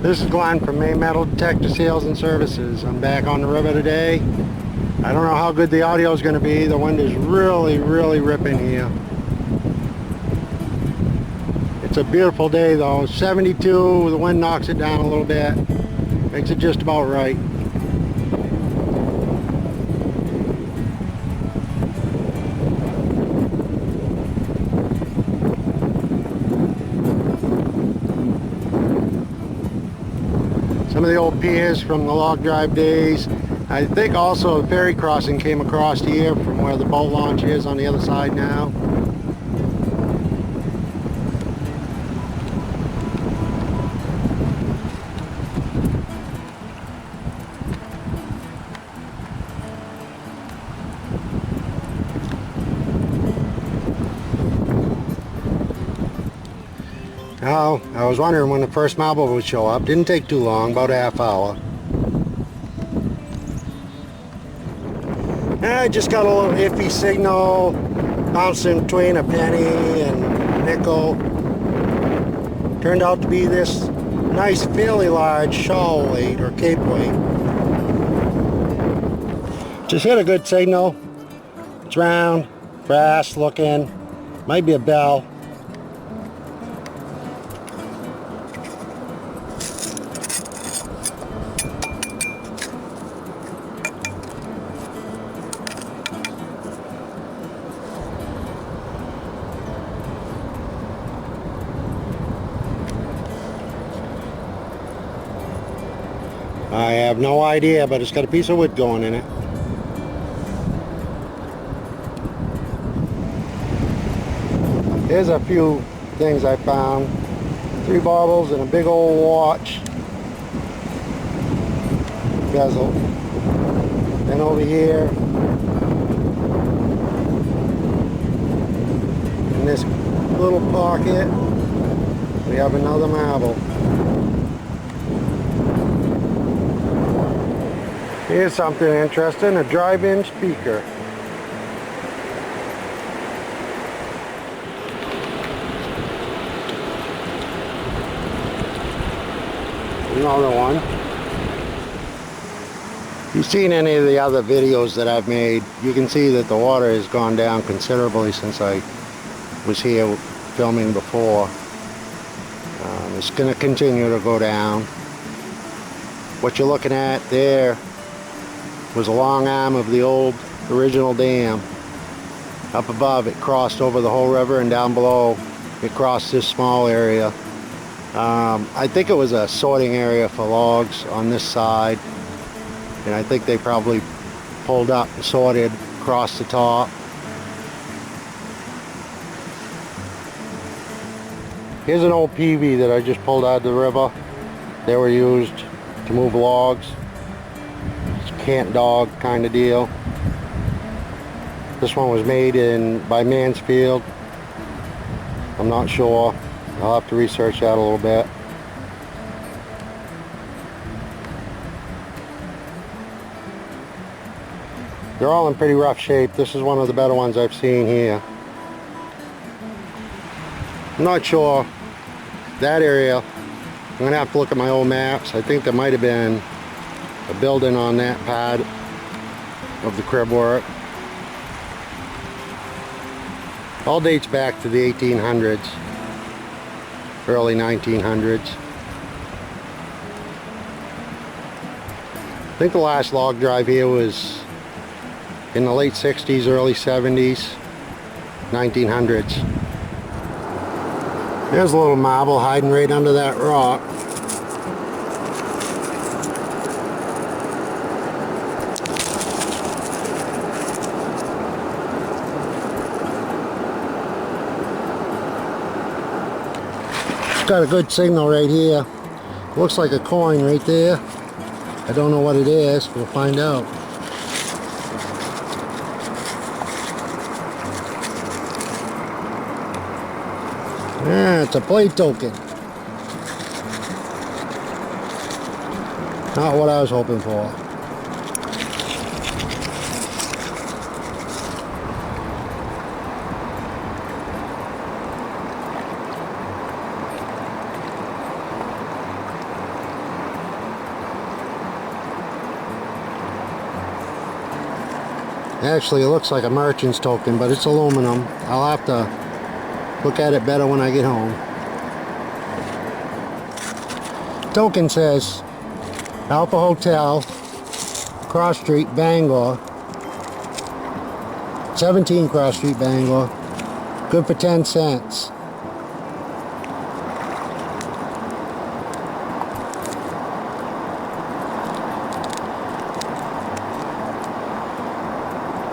This is Glenn from Maine Metal Detector Sales and Services. I'm back on the river today. I don't know how good the audio is going to be. The wind is really ripping here. It's a beautiful day though. 72, the wind knocks it down a little bit. Makes it just about right. Some of the old piers from the log drive days. I think also the ferry crossing came across here from where the boat launch is on the other side now. Now, I was wondering when the first marble would show up. Didn't take too long, about a half hour. I just got a little iffy signal, bouncing between a penny and nickel. Turned out to be this nice, fairly large shawl weight or cape weight. Just hit a good signal. It's round, brass looking, might be a bell. I have no idea, but it's got a piece of wood going in it. Here's a few things I found. 3 baubles and a big old watch bezel. Then over here, in this little pocket, we have another marble. Here's something interesting, a drive-in speaker. Another one. If you've seen any of the other videos that I've made, you can see that the water has gone down considerably since I was here filming before. It's going to continue to go down. What you're looking at there was a long arm of the old original dam. Up above it crossed over the whole river, and down below it crossed this small area. I think it was a sorting area for logs on this side, and I think they probably pulled up and sorted across the top. Here's an old PV that I just pulled out of the river. They were used to move logs. Cant dog kind of deal. This one was made by Mansfield. I'm not sure. I'll have to research that a little bit. They're all in pretty rough shape. This is one of the better ones I've seen here. I'm not sure. That area, I'm gonna have to look at my old maps. I think there might have been a building on that pad of the crib work. All dates back to the 1800s, early 1900s. I think the last log drive here was in the late 60s, early 70s, 1900s. There's a little marble hiding right under that rock. Got a good signal right here. Looks like a coin right there. I don't know what it is. We'll find out. Yeah, it's a play token. Not what I was hoping for. Actually, it looks like a merchant's token, but it's aluminum. I'll have to look at it better when I get home. Token says Alpha Hotel, Cross Street, Bangor. 17 Cross Street, Bangor. Good for 10 cents.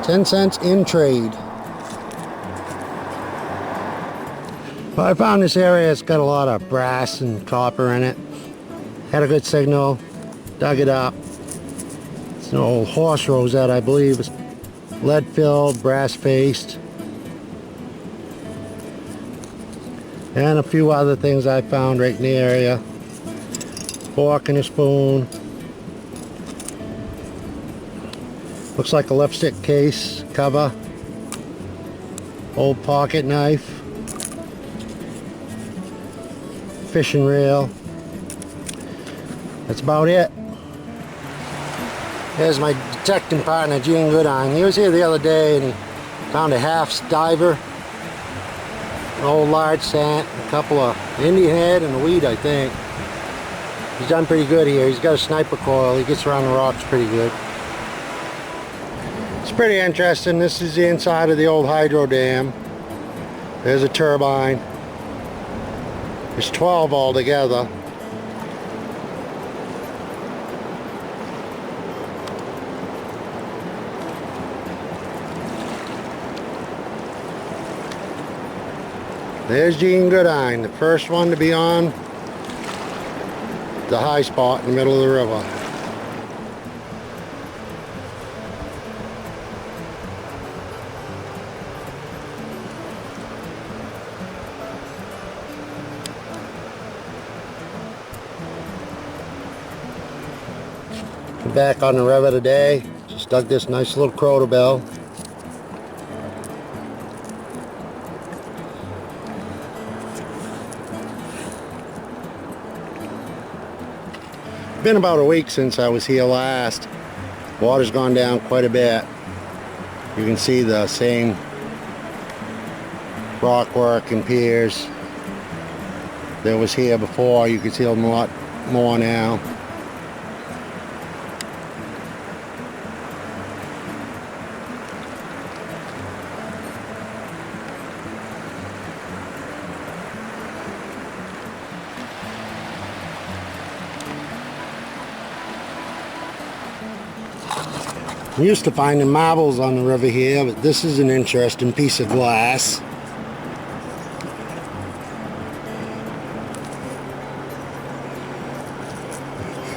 $0.10 in trade. Well, I found this area, it's got a lot of brass and copper in it. Had a good signal, dug it up. It's an old horse rosette, I believe. It's lead filled, brass faced. And a few other things I found right in the area. Fork and a spoon. Looks like a lipstick case cover. Old pocket knife. Fishing reel. That's about it. There's my detecting partner, Gene Goodine. He was here the other day and he found a half diver, an old large sant, a couple of Indian head and a weed, I think. He's done pretty good here. He's got a sniper coil. He gets around the rocks pretty good. It's pretty interesting. This is the inside of the old hydro dam. There's a turbine. There's 12 altogether. There's Gene Goodine, the first one to be on the high spot in the middle of the river. Back on the river today, just dug this nice little crotal bell. Been about a week since I was here last. Water's gone down quite a bit. You can see the same rock work and piers that was here before. You can see them a lot more now. I'm used to finding marbles on the river here, but this is an interesting piece of glass.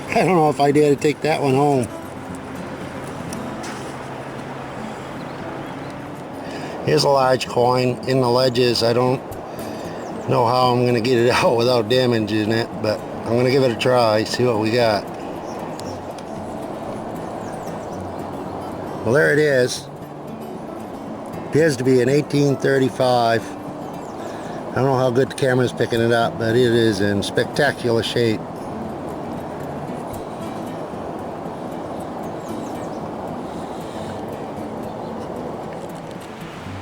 I don't know if I dare to take that one home. Here's a large coin in the ledges. I don't know how I'm going to get it out without damaging it, but I'm going to give it a try, see what we got. Well, there it is. Appears to be an 1835. I don't know how good the camera's picking it up, but it is in spectacular shape.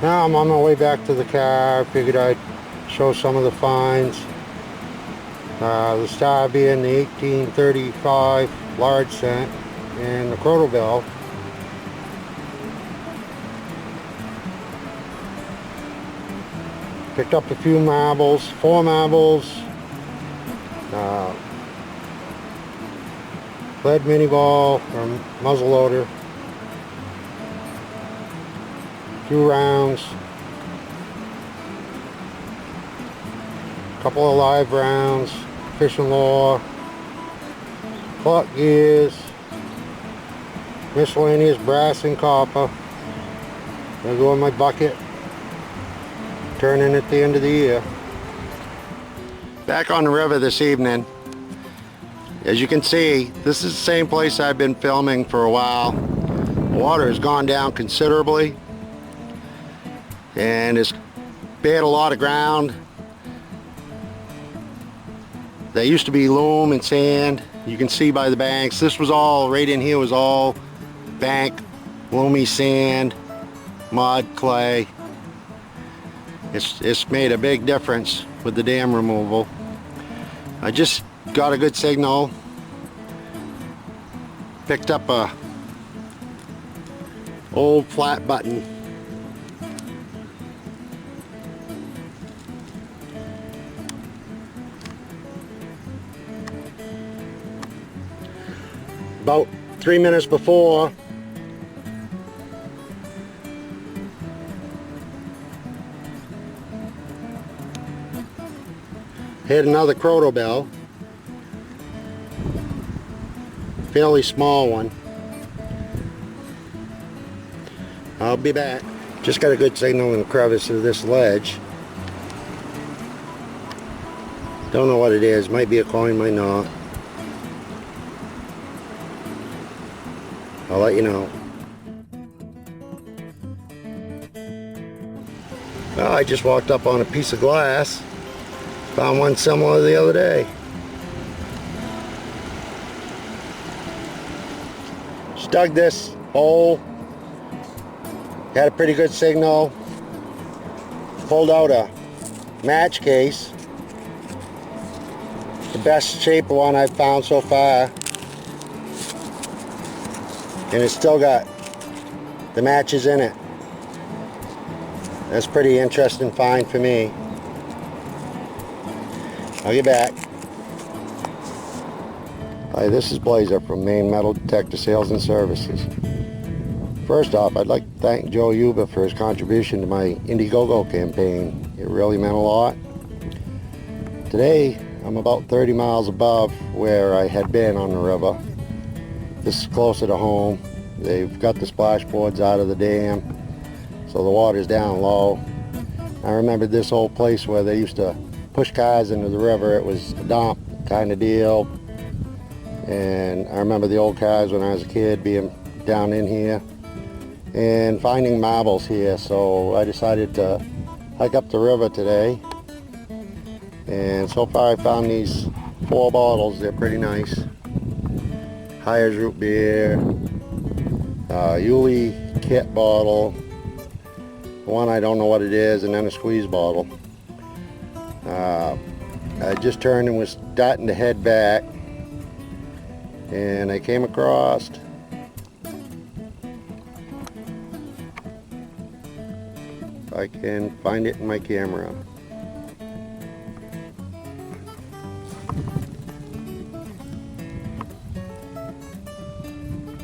Now I'm on my way back to the car. I figured I'd show some of the finds. The star being the 1835 large cent and the crotal bell. Picked up a few marbles, 4 marbles, lead mini ball or muzzle loader, a few rounds, a couple of live rounds, fishing lure, clock gears, miscellaneous brass and copper. They'll go in my bucket. Turning at the end of the year. Back on the river this evening. As you can see, this is the same place I've been filming for a while. The water has gone down considerably and it's bared a lot of ground. There used to be loam and sand. You can see by the banks. This was all, right in here was all bank, loomy sand. mud, clay. It's made a big difference with the dam removal. I just got a good signal. Picked up a old flat button. About 3 minutes before, hit another croto bell, fairly small one. I'll be back. Just got a good signal in the crevice of this ledge. Don't know what it is. Might be a coin, might not. I'll let you know. Well, I just walked up on a piece of glass. Found one similar the other day. Just dug this hole. Had a pretty good signal. Pulled out a match case. The best shaped one I've found so far. And it's still got the matches in it. That's pretty interesting find for me. I'll get back. Hi, this is Blazer from Maine Metal Detector Sales and Services. First off, I'd like to thank Joe Yuba for his contribution to my Indiegogo campaign. It really meant a lot. Today, I'm about 30 miles above where I had been on the river. This is closer to home. They've got the splash boards out of the dam, so the water's down low. I remember this old place where they used to push cars into the river. It was a dump kind of deal. And I remember the old cars when I was a kid being down in here and finding marbles here. So I decided to hike up the river today. And so far I found these 4 bottles. They're pretty nice. Hires root beer, Yuli kit bottle, one I don't know what it is, and then a squeeze bottle. I just turned and was starting to head back, and I came across if I can find it in my camera.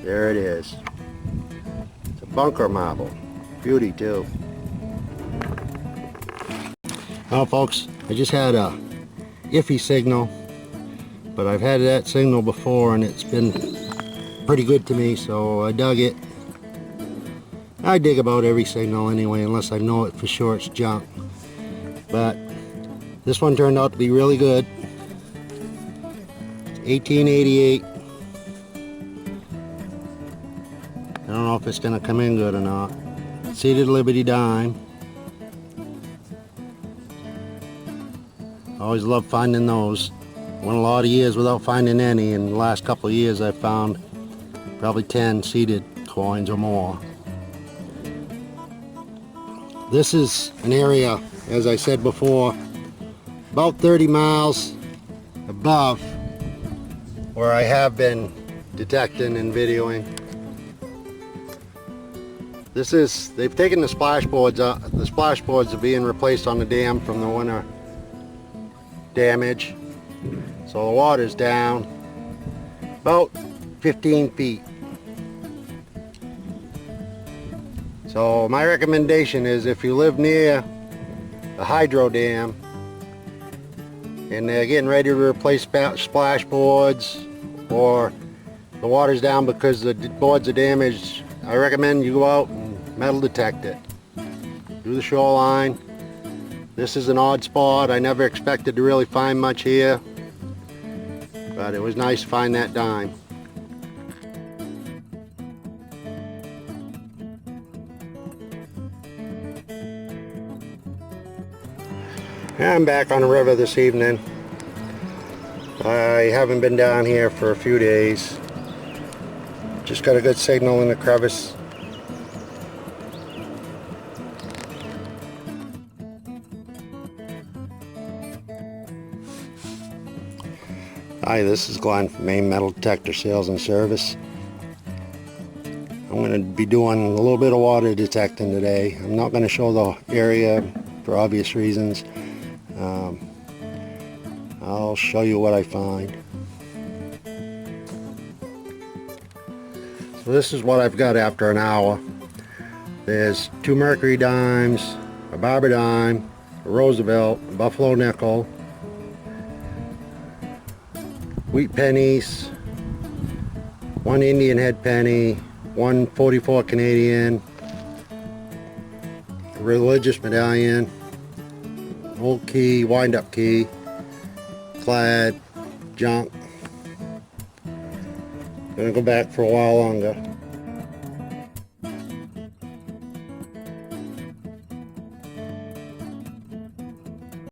There it is. It's a bunker marble. Beauty too. Well, folks, I just had a iffy signal, but I've had that signal before and it's been pretty good to me, so I dug it. I dig about every signal anyway, unless I know it for sure it's junk. But this one turned out to be really good. It's 1888. I don't know if it's going to come in good or not. Seated Liberty dime. Always love finding those. Went a lot of years without finding any, and the last couple of years I found probably 10 seated coins or more. This is an area, as I said before, about 30 miles above where I have been detecting and videoing. This is, they've taken the splash boards out. The splash boards are being replaced on the dam from the winter damage. So the water's down about 15 feet. So my recommendation is if you live near a hydro dam and they're getting ready to replace splash boards, or the water's down because the boards are damaged, I recommend you go out and metal detect it. Do the shoreline. This is an odd spot. I never expected to really find much here, but it was nice to find that dime. I'm back on the river this evening. I haven't been down here for a few days. Just got a good signal in the crevice Hi, this is Glenn from Maine Metal Detector Sales and Service. I'm going to be doing a little bit of water detecting today. I'm not going to show the area for obvious reasons. I'll show you what I find. So this is what I've got after an hour. There's 2 mercury dimes, a barber dime, a Roosevelt, a Buffalo nickel, wheat pennies, 1 Indian head penny, 1 44 Canadian, a religious medallion, old key, wind-up key, clad, junk. Gonna go back for a while longer.